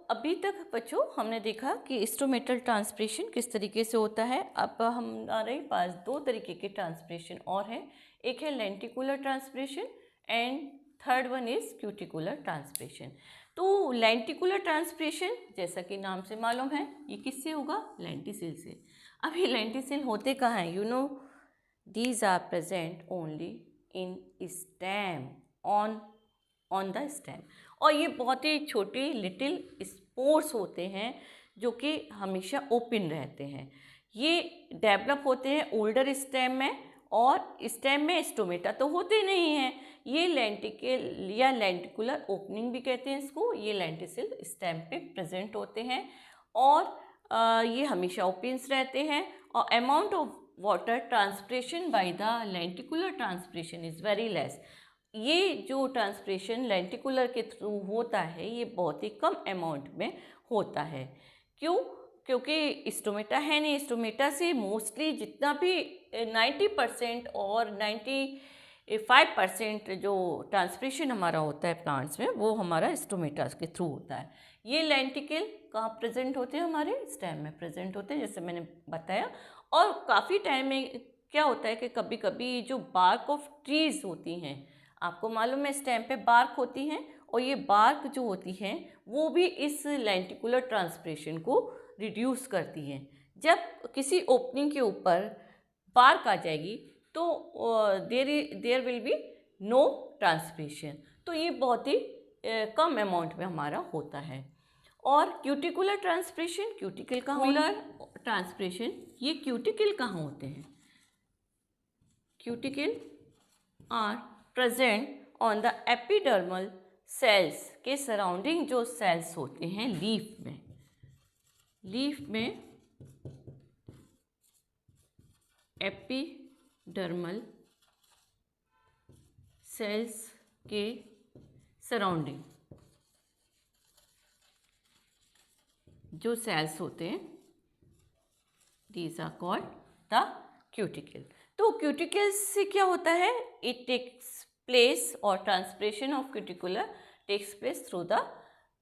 अभी तक बच्चों हमने देखा कि स्टोमेटल ट्रांसपिरेशन किस तरीके से होता है। अब हमारे पास दो तरीके के ट्रांसपिरेशन और हैं। एक है lenticular transpiration and third one is cuticular transpiration. तो लेंटिकुलर ट्रांसपिरेशन जैसा कि नाम से मालूम है ये किससे होगा, लेंटिसिल से। अब ये लेंटिसिल होते कहाँ हैं, these are present only in stem, on the stem. और ये बहुत ही छोटे लिटिल स्पोर्स होते हैं जो कि हमेशा ओपन रहते हैं। ये डेवलप होते हैं ओल्डर स्टेम में, और स्टेम में स्टोमेटा तो होते नहीं हैं। ये लेंटिकल या लेंटिकुलर ओपनिंग भी कहते हैं इसको। ये लेंटिसिल स्टेम पे प्रेजेंट होते हैं और ये हमेशा ओपन्स रहते हैं। और amount of water transpiration by the lenticular transpiration is very less. ये जो ट्रांसपिरेशन लेंटिकुलर के थ्रू होता है ये बहुत ही कम अमाउंट में होता है। क्यों? क्योंकि स्टोमेटा है नहीं। स्टोमेटा से मोस्टली जितना भी 90% और 95% जो ट्रांसपिरेशन हमारा होता है प्लांट्स में वो हमारा स्टोमेटा के थ्रू होता है। ये लेंटिकल कहाँ प्रेजेंट होते हैं, हमारे स्टेम में प्रेजेंट होते हैं जैसे मैंने बताया। और काफ़ी टाइम में क्या होता है कि कभी कभी जो बार्क ऑफ ट्रीज होती हैं, आपको मालूम है स्टेम पे बार्क होती हैं, और ये बार्क जो होती हैं वो भी इस लेंटिकुलर ट्रांसपिरेशन को रिड्यूस करती हैं। जब किसी ओपनिंग के ऊपर बार्क आ जाएगी तो there will be no transpiration. तो ये बहुत ही कम अमाउंट में हमारा होता है। और क्यूटिकुलर ट्रांसपिरेशन, क्यूटिकल कहाँ होता ट्रांसपिरेशन, ये क्यूटिकल कहाँ होते हैं, cuticle are present on the epidermal cells के सराउंडिंग जो सेल्स होते हैं लीफ में। लीफ में एपिडर्मल सेल्स के सराउंडिंग जो सेल्स होते हैं these are called the cuticle. तो क्यूटिकल से क्या होता है, इट टेक्स प्लेस और transpiration of cuticular takes place through the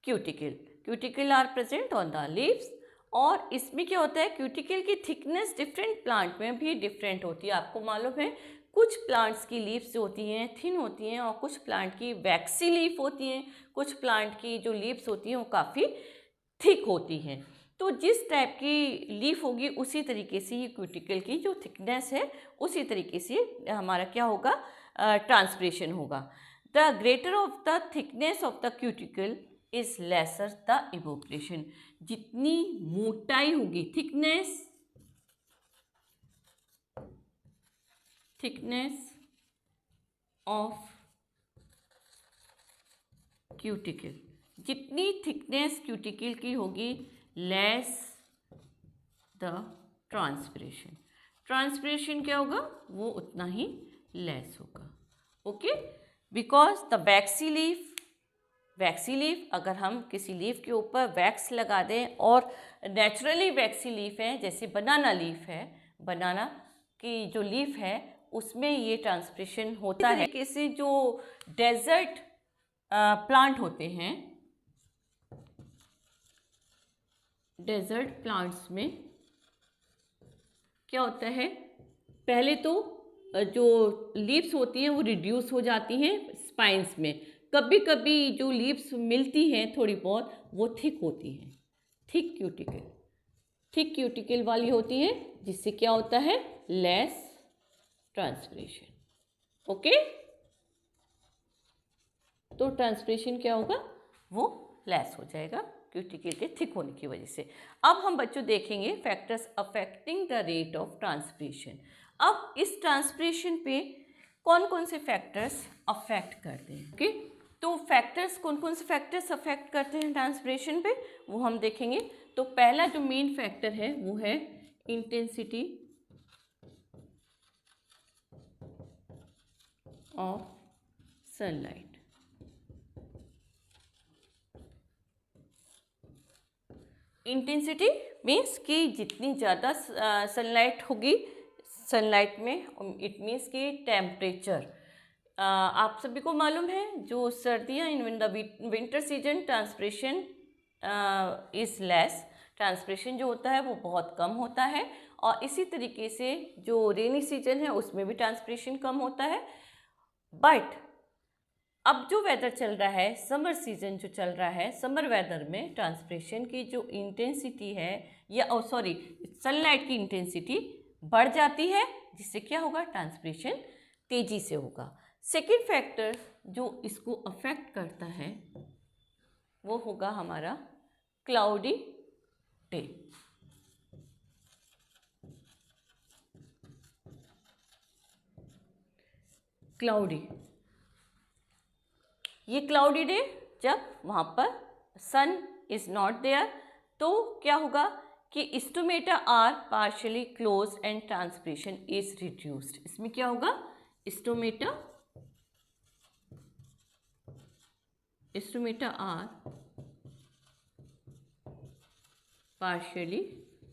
cuticle. Cuticle are present on the leaves. और इसमें क्या होता है, क्यूटिकल की थिकनेस डिफरेंट प्लांट में भी डिफरेंट होती है। आपको मालूम है कुछ प्लांट्स की लीव्स होती हैं थिन होती हैं, और कुछ प्लांट की वैक्सी लीफ होती हैं, कुछ प्लांट की जो लीव्स होती हैं वो काफ़ी थिक होती हैं। तो जिस टाइप की लीफ होगी उसी तरीके से ये क्यूटिकल की जो थिकनेस है उसी तरीके से हमारा क्या होगा, ट्रांसपिरेशन होगा। The greater of the thickness of the cuticle is lesser the evaporation. जितनी मोटाई होगी, थिकनेस ऑफ क्यूटिकल, जितनी थिकनेस क्यूटिकल की होगी लेस द ट्रांसपिरेशन। ट्रांसपिरेशन क्या होगा, वो उतना ही लेस होगा। Okay, because the vaccine leaf अगर हम किसी लीफ के ऊपर वैक्स लगा दें, और नेचुरली वैक्सी लीफ है जैसे बनाना लीफ है, बनाना की जो लीफ है उसमें ये ट्रांसपिरेशन होता है। तरीके से जो डेजर्ट प्लांट होते हैं, डेजर्ट प्लांट्स में क्या होता है, पहले तो जो लीव्स होती हैं वो रिड्यूस हो जाती हैं स्पाइंस में। कभी कभी जो लीव्स मिलती हैं थोड़ी बहुत वो थिक होती हैं, थिक क्यूटिकल वाली होती है, जिससे क्या होता है, लेस ट्रांसपिरेशन। ओके, तो ट्रांसपिरेशन क्या होगा, वो लेस हो जाएगा क्यूटिकल के थिक होने की वजह से। अब हम बच्चों देखेंगे factors affecting the rate of transpiration. अब इस ट्रांसपिरेशन पे कौन कौन से फैक्टर्स अफेक्ट करते हैं। ओके, तो फैक्टर्स कौन कौन से फैक्टर्स अफेक्ट करते हैं ट्रांसपिरेशन पे वो हम देखेंगे। तो पहला जो मेन फैक्टर है वो है intensity of sunlight. Intensity means कि जितनी ज़्यादा सनलाइट होगी सनलाइट में, इट मीन्स कि टेम्परेचर। आप सभी को मालूम है जो सर्दियाँ in the winter season transpiration is less, transpiration जो होता है वो बहुत कम होता है। और इसी तरीके से जो रेनी सीजन है उसमें भी ट्रांसपिरेशन कम होता है। बट अब जो वेदर चल रहा है, समर सीजन जो चल रहा है, समर वेदर में ट्रांसपिरेशन की जो इंटेंसिटी है या सनलाइट की इंटेंसिटी बढ़ जाती है, जिससे क्या होगा, ट्रांसपिरेशन तेजी से होगा। सेकेंड फैक्टर जो इसको अफेक्ट करता है वो होगा हमारा क्लाउडी डे। क्लाउडी, ये क्लाउडी डे जब वहाँ पर सन इज नॉट देयर तो क्या होगा कि stomata are partially close and transpiration is reduced. इसमें क्या होगा, स्टोमेटा आर पार्शियली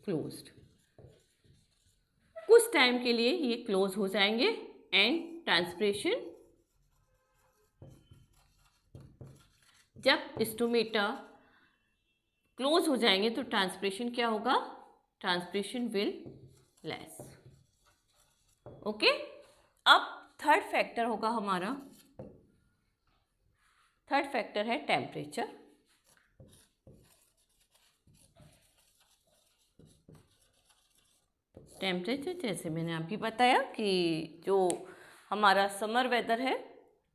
क्लोज्ड, कुछ टाइम के लिए ये क्लोज हो जाएंगे एंड ट्रांसपिरेशन, जब स्टोमेटा क्लोज हो जाएंगे तो ट्रांसपिरेशन क्या होगा, ट्रांसपिरेशन विल लेस। ओके, अब थर्ड फैक्टर होगा हमारा, थर्ड फैक्टर है टेम्परेचर। टेम्परेचर जैसे मैंने आपको बताया कि जो हमारा समर वेदर है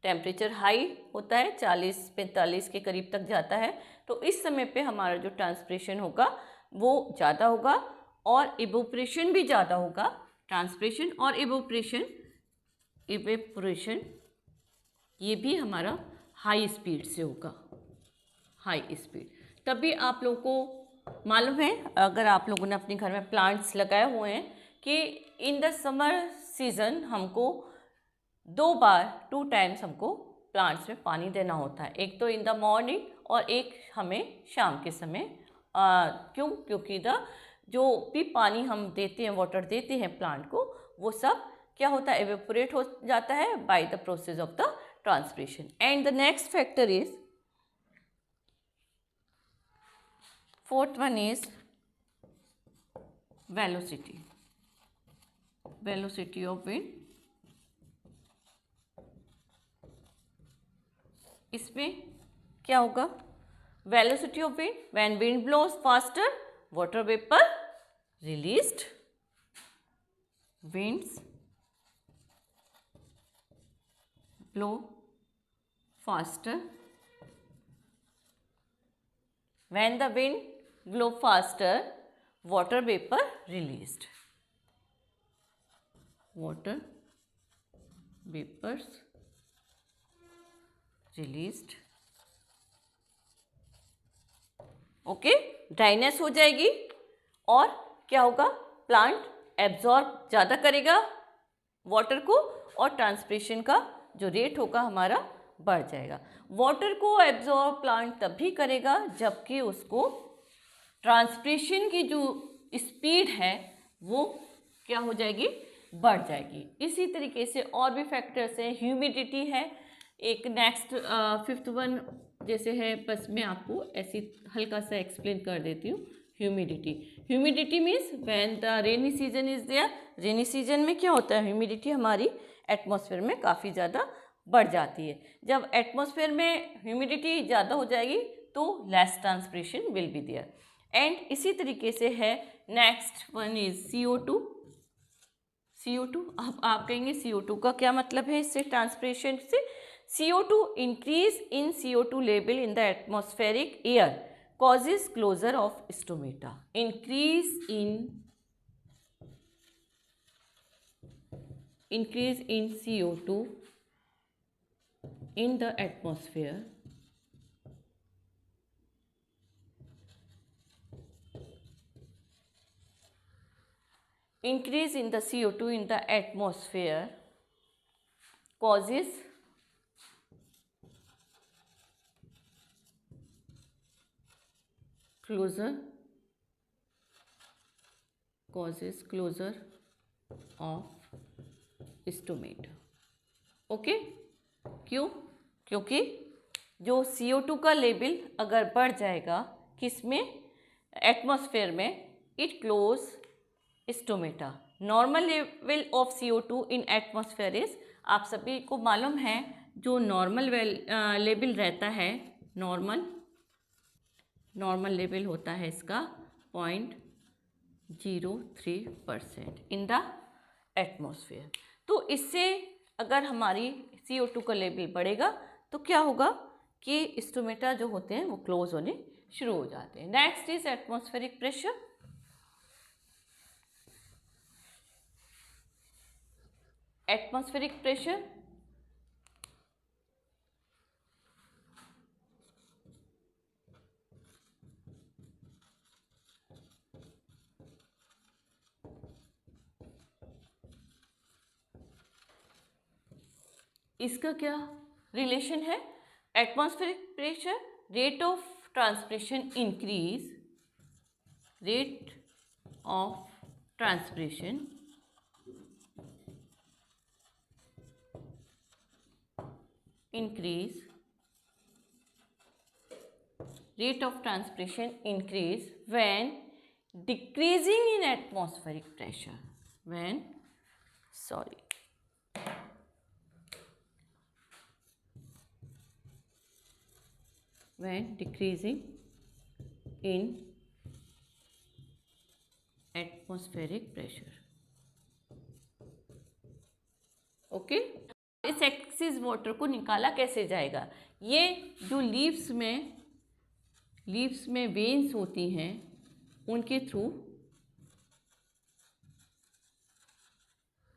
टेम्परेचर हाई होता है, 40-45 के करीब तक जाता है, तो इस समय पे हमारा जो ट्रांसपिरेशन होगा वो ज़्यादा होगा और इवेपोरेशन भी ज़्यादा होगा। ट्रांसपिरेशन और इवेपोरेशन ये भी हमारा हाई स्पीड से होगा, हाई स्पीड। तभी आप लोगों को मालूम है, अगर आप लोगों ने अपने घर में प्लांट्स लगाए हुए हैं, कि इन द समर सीज़न हमको 2 टाइम्स हमको प्लांट्स में पानी देना होता है, एक तो इन द मॉर्निंग और एक हमें शाम के समय। क्योंकि जो भी पानी हम देते हैं, वाटर देते हैं प्लांट को, वो सब क्या होता है, एवेपोरेट हो जाता है by the process of the transpiration. And the next factor is, fourth one is velocity of wind. इसमें क्या होगा, velocity of wind, when wind blows faster water vapour released, winds blow faster, when the wind blow faster water vapor released, water vapors released। Okay, dryness हो जाएगी और क्या होगा, plant absorb ज़्यादा करेगा वाटर को और ट्रांसपिरेशन का जो रेट होगा हमारा बढ़ जाएगा। वाटर को एब्जॉर्ब प्लांट तभी करेगा जबकि उसको ट्रांसपिरेशन की जो स्पीड है वो क्या हो जाएगी, बढ़ जाएगी। इसी तरीके से और भी फैक्टर्स हैं, ह्यूमिडिटी है एक नेक्स्ट फिफ्थ वन जैसे है, बस मैं आपको ऐसी हल्का सा एक्सप्लेन कर देती हूँ। Humidity means when the rainy season is there, rainy season में क्या होता है, ह्यूमिडिटी हमारी एटमॉस्फेयर में काफ़ी ज़्यादा बढ़ जाती है। जब एटमॉस्फेयर में ह्यूमिडिटी ज़्यादा हो जाएगी तो less transpiration will be there. And इसी तरीके से है नेक्स्ट वन इज CO2। अब आप कहेंगे CO2 का क्या मतलब है इससे, ट्रांसपिरेशन से। CO2 increase in CO2 level in the atmospheric air causes closure of stomata. Increase in CO2 in the atmosphere causes closure of stomata। Okay, क्यों? क्योंकि जो CO2 का लेवल अगर बढ़ जाएगा किसमें, एटमॉस्फेयर में, it close stomata. Normal level of CO2 in atmosphere is, आप सभी को मालूम है जो नॉर्मल लेवल रहता है, नॉर्मल लेवल होता है इसका 0.03% इन द एटमॉस्फेयर। तो इससे अगर हमारी CO2 का लेवल बढ़ेगा तो क्या होगा कि स्टोमेटा जो होते हैं वो क्लोज होने शुरू हो जाते हैं। Next is atmospheric pressure. Atmospheric pressure इसका क्या रिलेशन है? Atmospheric pressure, rate of transpiration increase, rate of transpiration increase, rate of transpiration increase when decreasing in atmospheric pressure, when decreasing in atmospheric pressure. Okay, इस excess water को निकाला कैसे जाएगा? ये जो लीव्स में वेन्स होती हैं उनके थ्रू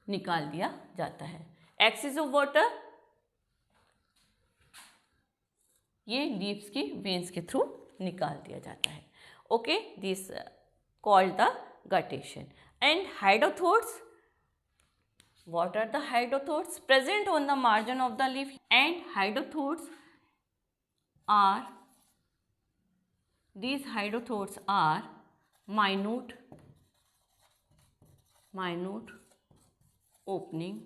निकाल दिया जाता है। एक्सेस ऑफ वाटर ये लीव्स की वेन्स के थ्रू निकाल दिया जाता है। Okay, this called the guttation. And hydathodes, what are the hydrothodes? Present on the margin of the leaf, and hydrothodes are, these hydrothodes are minute opening,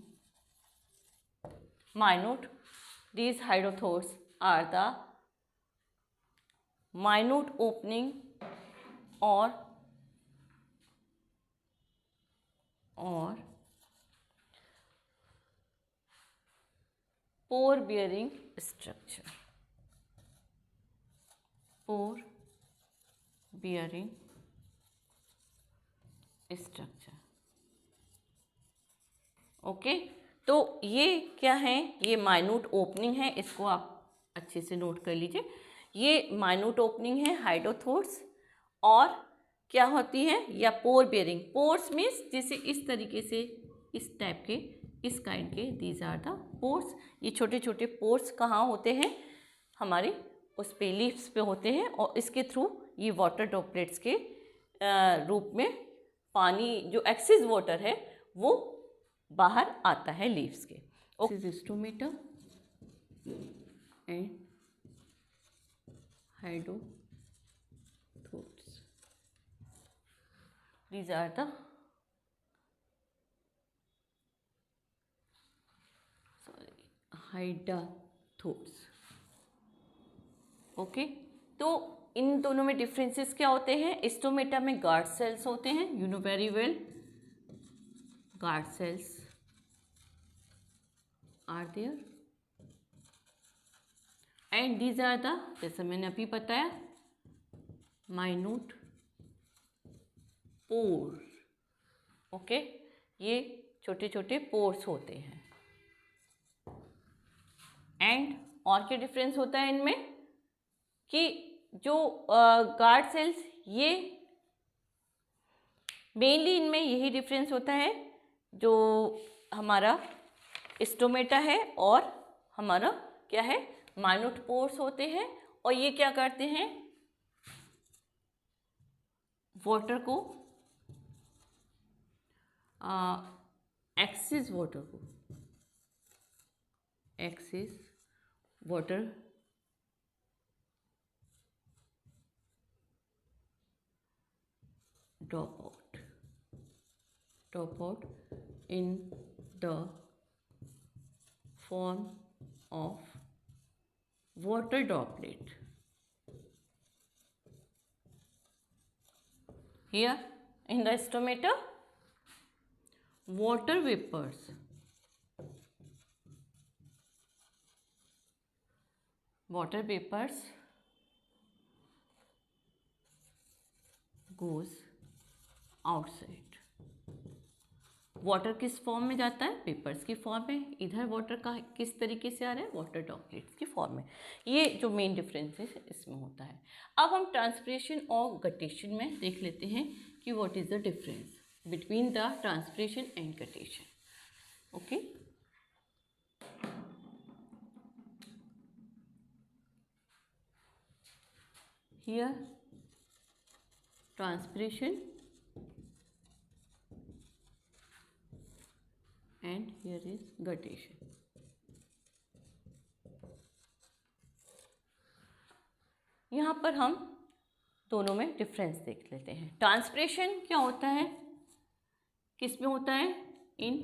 these hydrothodes are the minute opening or pore bearing structure, pore bearing structure। Okay, तो ये क्या है? ये minute opening है, इसको आप अच्छे से नोट कर लीजिए। ये माइन्यूट ओपनिंग है हाइड्रोथोड्स, और क्या होती है? या पोर बेयरिंग। पोर्स मीन्स जैसे इस तरीके से, इस टाइप के, इस काइंड के, दीज आर द पोर्स। ये छोटे छोटे पोर्स कहाँ होते हैं? हमारे उस पे लीव्स पे होते हैं, और इसके थ्रू ये वाटर ड्रॉपलेट्स के रूप में पानी, जो एक्सेस वाटर है वो बाहर आता है लीव्स के। Okay, stomata and hydathodes, these are the hydathodes. Okay, तो इन दोनों में डिफरेंसेस क्या होते हैं? स्टोमेटा में गार्ड सेल्स होते हैं, you know very well, guard cells are there, and these are the, जैसे मैंने अभी बताया, माइन्यूट पोर। ओके, ये छोटे छोटे पोर्स होते हैं। एंड और क्या डिफरेंस होता है इनमें कि जो गार्ड सेल्स, ये मेनली इनमें यही डिफरेंस होता है, जो हमारा स्टोमेटा है और हमारा क्या है, माइन्यूट पोर्स होते हैं। और ये क्या करते हैं? वाटर को, एक्सेस वाटर को, excess water drop out in the form of water droplet Here in the stomato, water vapors goes outside. Water किस फॉर्म में जाता है? पेपर्स की फॉर्म में. इधर वाटर का किस तरीके से आ रहा है? वाटर ड्रॉपलेट्स की फॉर्म में. ये जो मेन डिफरेंस है इसमें होता है. अब हम ट्रांसपिरेशन और गटेशन में देख लेते हैं कि what is the difference between the transpiration and guttation. Okay, here transpiration and here is guttation. यहाँ पर हम दोनों में डिफरेंस देख लेते हैं. ट्रांसपिरेशन क्या होता है? किस में होता है? इन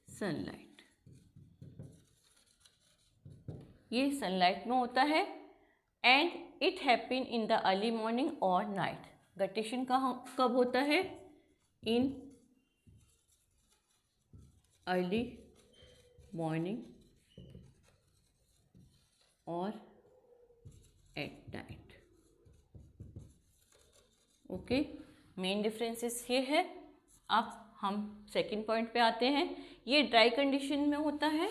सनलाइट. ये सनलाइट में होता है and it happen in the early morning और नाइट. गटेशन का कब होता है? इन अर्ली मॉर्निंग और at night. Okay, main differences ये है. अब हम सेकंड पॉइंट पे आते हैं. ये ड्राई कंडीशन में होता है.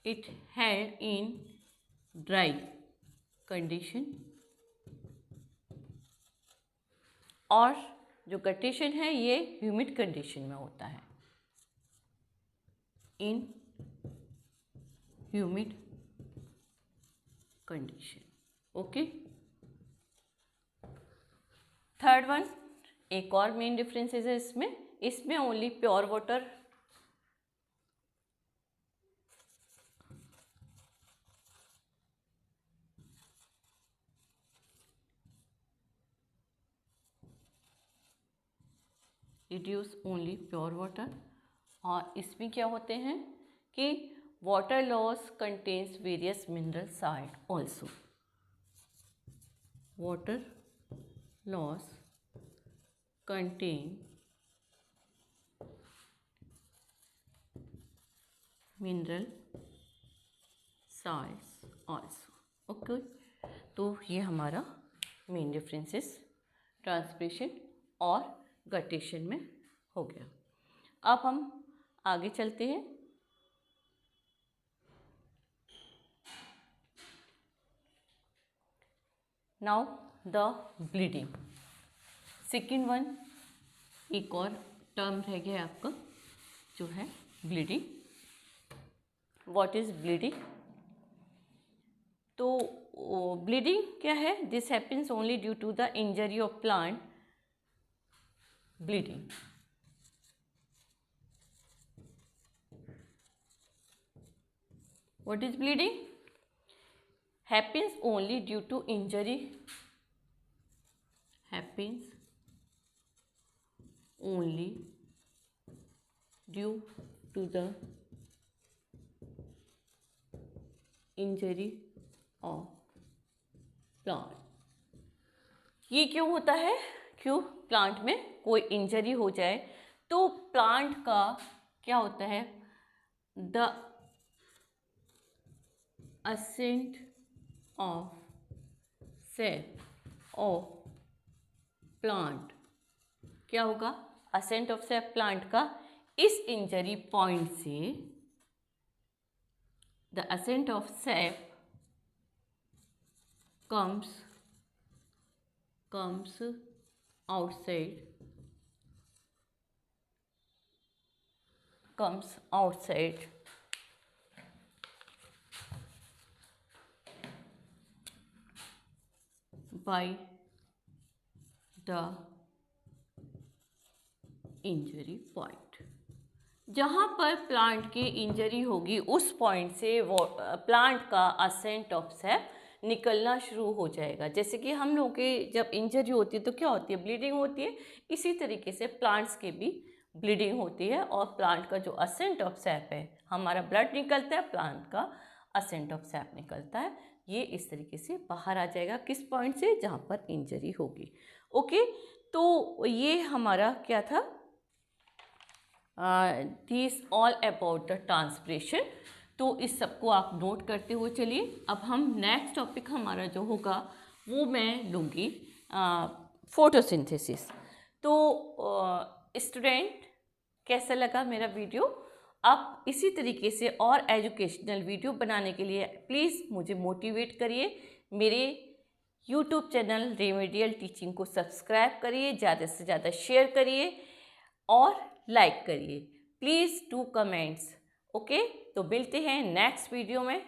It had in dry condition. और जो गटेशन है ये ह्यूमिड कंडीशन में होता है. इन humid condition. Okay, third one, एक और मेन डिफरेंसेस है इसमें only pure water reduce only pure water. और इसमें क्या होते हैं कि water loss contains various mineral salt also. Water loss contain mineral salts also. Okay, तो ये हमारा मेन डिफरेंसेस ट्रांसपिरेशन और गटेशन में हो गया. अब हम आगे चलते हैं. Now the bleeding. Second one, एक और टर्म रह गया आपका जो है ब्लीडिंग. What is bleeding? तो ब्लीडिंग क्या है? This happens only due to the injury of plant bleeding. What is bleeding? Happens only due to injury. Happens only due to the injury of plant. ये क्यों होता है? क्यों plant में कोई इंजरी हो जाए तो प्लांट का क्या होता है? The ascent of sap of plant क्या होगा? ascent of sap plant का इस इंजरी पॉइंट से the ascent of sap comes outside by the injury point. जहाँ पर प्लांट की इंजरी होगी उस पॉइंट से वो प्लांट का असेंट ऑफ सैप निकलना शुरू हो जाएगा. जैसे कि हम लोगों के जब इंजरी होती है तो क्या होती है? ब्लीडिंग होती है. इसी तरीके से प्लांट्स की भी ब्लीडिंग होती है और प्लांट का जो असेंट ऑफ सैप है, हमारा ब्लड निकलता है, प्लांट का असेंट ऑफ सैप निकलता है. ये इस तरीके से बाहर आ जाएगा। किस पॉइंट से? जहाँ पर इंजरी होगी। ओके, तो ये हमारा क्या था? This all about the transpiration. तो इस सबको आप नोट करते हुए चलिए। अब हम नेक्स्ट टॉपिक हमारा जो होगा वो मैं लूँगी फोटोसिंथेसिस। तो स्टूडेंट, कैसा लगा मेरा वीडियो? आप इसी तरीके से और एजुकेशनल वीडियो बनाने के लिए प्लीज़ मुझे मोटिवेट करिए। मेरे यूट्यूब चैनल रेमेडियल टीचिंग को सब्सक्राइब करिए, ज़्यादा से ज़्यादा शेयर करिए और लाइक करिए। Please do comments. ओके, तो मिलते हैं नेक्स्ट वीडियो में।